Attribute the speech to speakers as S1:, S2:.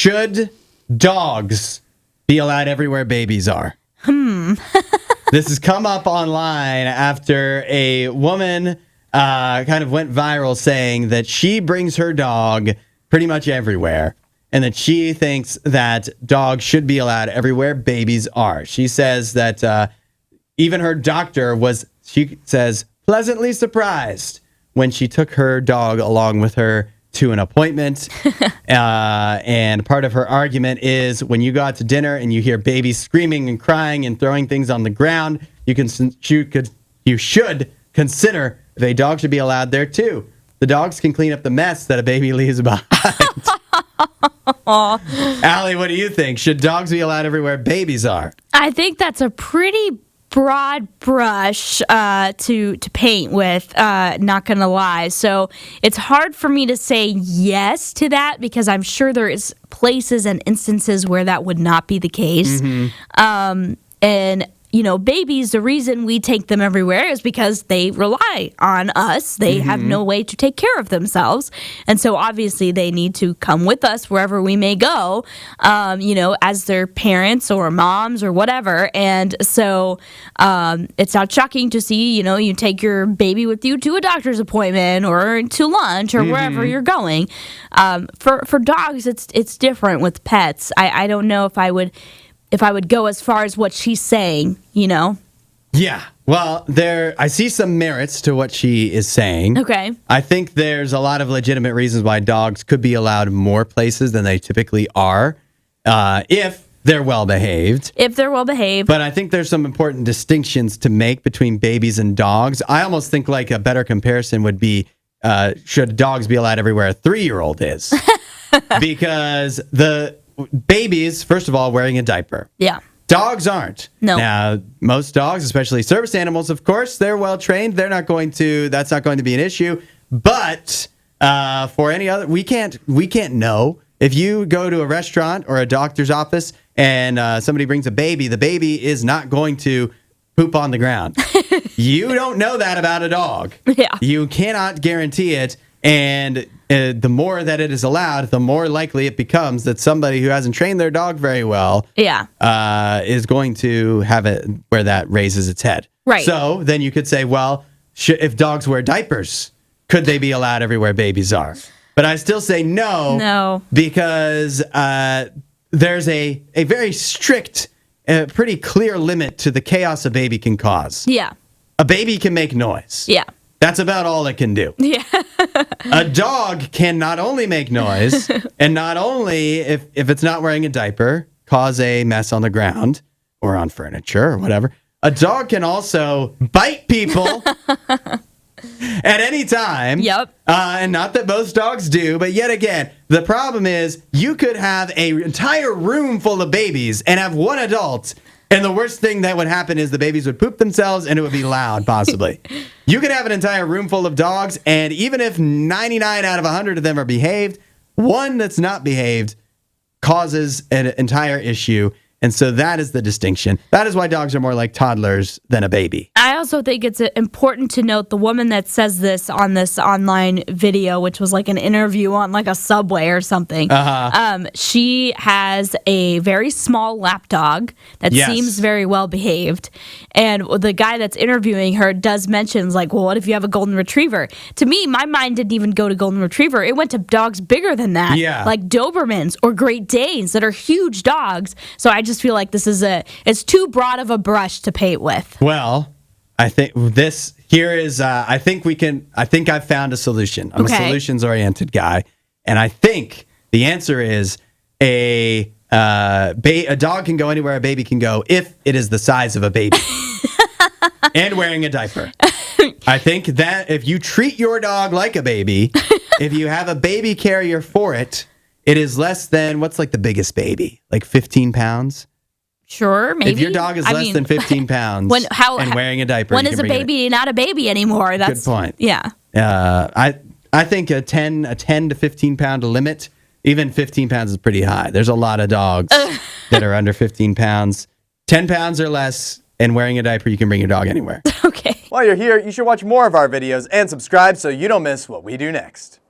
S1: Should dogs be allowed everywhere babies are? This has come up online after a woman kind of went viral saying that she brings her dog pretty much everywhere and that she thinks that dogs should be allowed everywhere babies are. She says that even her doctor was, she says, pleasantly surprised when she took her dog along with her to an appointment. And part of her argument is when you go out to dinner and you hear babies screaming and crying and throwing things on the ground, you should consider if a dog should be allowed there too. The dogs can clean up the mess that a baby leaves behind. Allie, what do you think? Should dogs be allowed everywhere babies are?
S2: I think that's a pretty broad brush to paint with, not gonna lie. So it's hard for me to say yes to that because I'm sure there is places and instances where that would not be the case. And you know, babies, the reason we take them everywhere is because they rely on us. They have no way to take care of themselves. And so obviously they need to come with us wherever we may go, you know, as their parents or moms or whatever. And so it's not shocking to see, you know, you take your baby with you to a doctor's appointment or to lunch or wherever you're going. For dogs, it's different with pets. I don't know if I would go as far as what she's saying, you know?
S1: Yeah. Well, I see some merits to what she is saying.
S2: Okay.
S1: I think there's a lot of legitimate reasons why dogs could be allowed more places than they typically are, if they're well behaved.
S2: If they're well behaved.
S1: But I think there's some important distinctions to make between babies and dogs. I almost think like a better comparison would be, should dogs be allowed everywhere a 3-year-old is? Because the babies, first of all, wearing a diaper.
S2: Yeah.
S1: Dogs aren't.
S2: No.
S1: Now, most dogs, especially service animals, of course, they're well trained. That's not going to be an issue. But for any other, we can't know. If you go to a restaurant or a doctor's office and somebody brings a baby, the baby is not going to poop on the ground. You don't know that about a dog.
S2: Yeah.
S1: You cannot guarantee it. And the more that it is allowed, the more likely it becomes that somebody who hasn't trained their dog very well is going to have it where that raises its head.
S2: Right.
S1: So then you could say, well, if dogs wear diapers, could they be allowed everywhere babies are? But I still say no.
S2: No.
S1: Because there's a very strict, pretty clear limit to the chaos a baby can cause.
S2: Yeah.
S1: A baby can make noise.
S2: Yeah.
S1: That's about all it can do.
S2: Yeah.
S1: A dog can not only make noise, and not only, if it's not wearing a diaper, cause a mess on the ground or on furniture or whatever. A dog can also bite people at any time.
S2: Yep.
S1: And not that most dogs do, but yet again, the problem is you could have an entire room full of babies and have one adult. And the worst thing that would happen is the babies would poop themselves and it would be loud, possibly. You could have an entire room full of dogs, and even if 99 out of 100 of them are behaved, one that's not behaved causes an entire issue. And so that is the distinction. That is why dogs are more like toddlers than a baby.
S2: I also think it's important to note the woman that says this on this online video, which was like an interview on like a subway or something. She has a very small lap dog that seems very well behaved. And the guy that's interviewing her does mentions like, well, what if you have a golden retriever? To me, my mind didn't even go to golden retriever. It went to dogs bigger than that.
S1: Yeah.
S2: Like Dobermans or Great Danes that are huge dogs. So I just feel like it's too broad of a brush to paint with.
S1: Well, I think I think I've found a solution. I'm a solutions-oriented guy. And I think the answer is a dog can go anywhere a baby can go if it is the size of a baby and wearing a diaper. I think that if you treat your dog like a baby, if you have a baby carrier for it, it is less than, what's like the biggest baby? Like 15 pounds?
S2: Sure, maybe.
S1: If your dog is less than 15 pounds and wearing a diaper,
S2: when is a baby not a baby anymore? That's
S1: good point.
S2: Yeah.
S1: I think a 10 to 15 pound limit, even 15 pounds is pretty high. There's a lot of dogs that are under 15 pounds. 10 pounds or less and wearing a diaper, you can bring your dog anywhere.
S2: Okay.
S3: While you're here, you should watch more of our videos and subscribe so you don't miss what we do next.